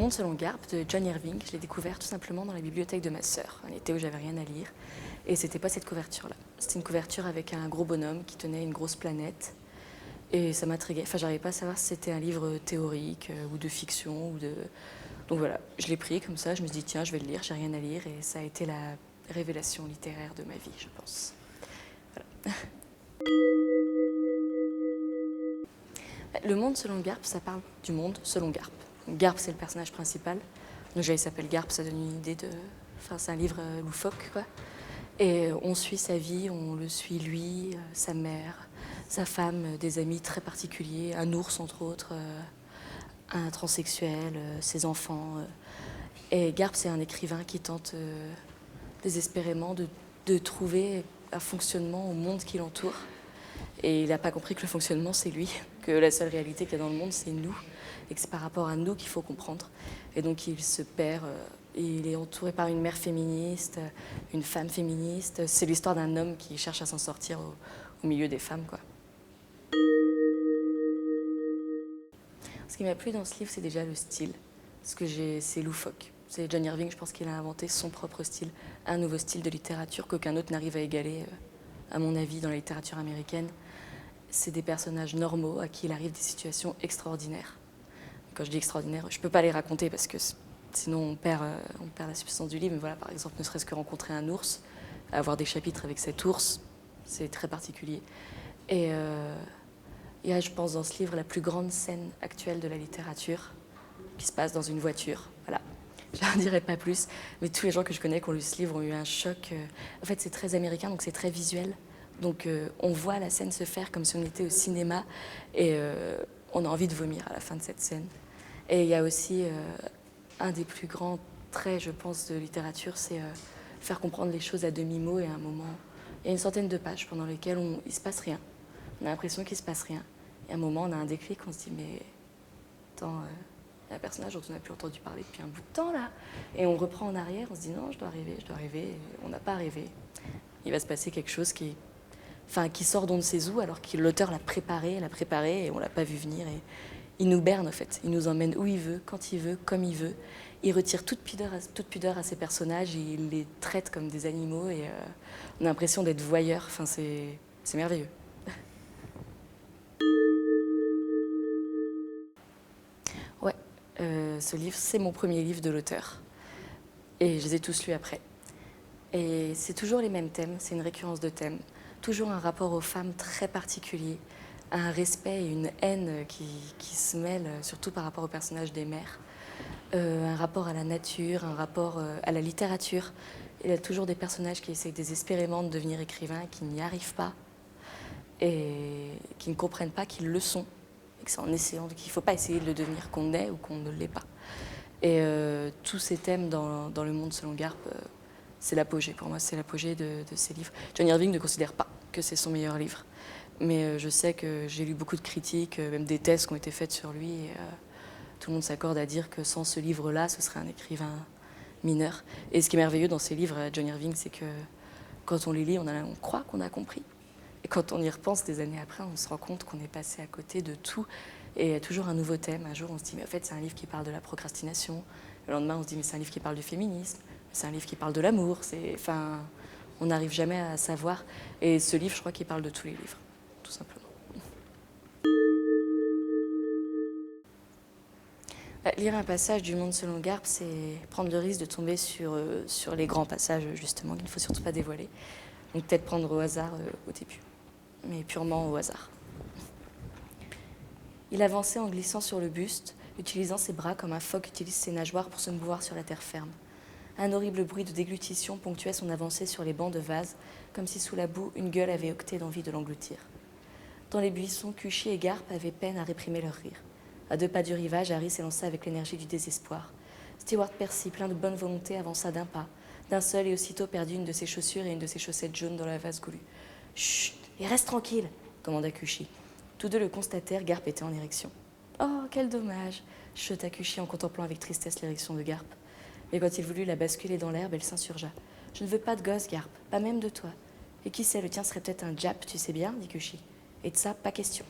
Monde selon Garp de John Irving, je l'ai découvert tout simplement dans la bibliothèque de ma sœur, un été où j'avais rien à lire. Et c'était pas cette couverture-là. C'était une couverture avec un gros bonhomme qui tenait une grosse planète. Et ça m'intriguait. Enfin, j'arrivais pas à savoir si c'était un livre théorique ou de fiction. Donc voilà, je l'ai pris comme ça, je me suis dit tiens, je vais le lire, j'ai rien à lire. Et ça a été la révélation littéraire de ma vie, je pense. Voilà. Le Monde selon Garp, ça parle du monde selon Garp. Garp, c'est le personnage principal. Donc il s'appelle Garp, ça donne une idée de... Enfin, c'est un livre loufoque, quoi. Et on suit sa vie, on le suit lui, sa mère, sa femme, des amis très particuliers, un ours entre autres, un transsexuel, ses enfants. Et Garp, c'est un écrivain qui tente désespérément de trouver un fonctionnement au monde qui l'entoure. Et il n'a pas compris que le fonctionnement, c'est lui, que la seule réalité qu'il y a dans le monde, c'est nous, et que c'est par rapport à nous qu'il faut comprendre. Et donc il se perd, il est entouré par une mère féministe, une femme féministe. C'est l'histoire d'un homme qui cherche à s'en sortir au milieu des femmes, quoi. Ce qui m'a plu dans ce livre, c'est déjà le style, parce que c'est loufoque. C'est John Irving, je pense qu'il a inventé son propre style, un nouveau style de littérature qu'aucun autre n'arrive à égaler, à mon avis, dans la littérature américaine. C'est des personnages normaux à qui il arrive des situations extraordinaires. Quand je dis extraordinaire, je ne peux pas les raconter parce que sinon on perd la substance du livre. Mais voilà, par exemple, ne serait-ce que rencontrer un ours, avoir des chapitres avec cet ours, c'est très particulier. Et il y a, je pense, dans ce livre, la plus grande scène actuelle de la littérature qui se passe dans une voiture. Voilà. Je n'en dirai pas plus, mais tous les gens que je connais qui ont lu ce livre ont eu un choc. En fait, c'est très américain, donc c'est très visuel. Donc on voit la scène se faire comme si on était au cinéma et on a envie de vomir à la fin de cette scène. Et il y a aussi un des plus grands traits, je pense, de littérature, c'est faire comprendre les choses à demi-mot et à un moment. Il y a une centaine de pages pendant lesquelles il ne se passe rien. On a l'impression qu'il ne se passe rien. Et à un moment, on a un déclic, on se dit mais attends, il y a un personnage dont on n'a plus entendu parler depuis un bout de temps là. Et on reprend en arrière, on se dit non, je dois arriver. Et on n'a pas arrivé. Il va se passer quelque chose qui sort d'on ne sait où, alors que l'auteur l'a préparé et on l'a pas vu venir. Et il nous berne en fait, il nous emmène où il veut, quand il veut, comme il veut. Il retire toute pudeur à ses personnages et il les traite comme des animaux et on a l'impression d'être voyeur. Enfin, c'est merveilleux. Ouais, ce livre, c'est mon premier livre de l'auteur et je les ai tous lus après. Et c'est toujours les mêmes thèmes, c'est une récurrence de thèmes. Toujours un rapport aux femmes très particulier, un respect et une haine qui se mêlent, surtout par rapport au personnage des mères. Un rapport à la nature, un rapport à la littérature. Il y a toujours des personnages qui essayent désespérément de devenir écrivains, qui n'y arrivent pas et qui ne comprennent pas qu'ils le sont. Et que c'est en essayant, qu'il ne faut pas essayer de le devenir qu'on est ou qu'on ne l'est pas. Et tous ces thèmes dans Le Monde selon Garp, c'est l'apogée, pour moi, c'est l'apogée de ces livres. John Irving ne considère pas que c'est son meilleur livre. Mais je sais que j'ai lu beaucoup de critiques, même des thèses qui ont été faites sur lui. Et, tout le monde s'accorde à dire que sans ce livre-là, ce serait un écrivain mineur. Et ce qui est merveilleux dans ces livres, John Irving, c'est que quand on les lit, on croit qu'on a compris. Et quand on y repense des années après, on se rend compte qu'on est passé à côté de tout. Et il y a toujours un nouveau thème. Un jour, on se dit, mais en fait, c'est un livre qui parle de la procrastination. Le lendemain, on se dit, mais c'est un livre qui parle du féminisme. C'est un livre qui parle de l'amour. On n'arrive jamais à savoir. Et ce livre, je crois qu'il parle de tous les livres, tout simplement. Lire un passage du Monde selon Garp, c'est prendre le risque de tomber sur les grands passages, justement, qu'il ne faut surtout pas dévoiler. Donc peut-être prendre au hasard au début, mais purement au hasard. Il avançait en glissant sur le buste, utilisant ses bras comme un phoque utilise ses nageoires pour se mouvoir sur la terre ferme. Un horrible bruit de déglutition ponctuait son avancée sur les bancs de vase, comme si sous la boue, une gueule avait octé d'envie de l'engloutir. Dans les buissons, Cuchy et Garp avaient peine à réprimer leur rire. À 2 pas du rivage, Harry s'élança avec l'énergie du désespoir. Stewart Percy, plein de bonne volonté, avança d'un pas, d'un seul et aussitôt perdit une de ses chaussures et une de ses chaussettes jaunes dans la vase goulue. « Chut, et reste tranquille !» commanda Cuchy. Tous deux le constatèrent, Garp était en érection. « Oh, quel dommage !» chuchota Cuchy en contemplant avec tristesse l'érection de Garp. Mais quand il voulut la basculer dans l'herbe, elle s'insurgea. « Je ne veux pas de gosse, Garp, pas même de toi. Et qui sait, le tien serait peut-être un Jap, tu sais bien, dit Cuchy. Et de ça, pas question. »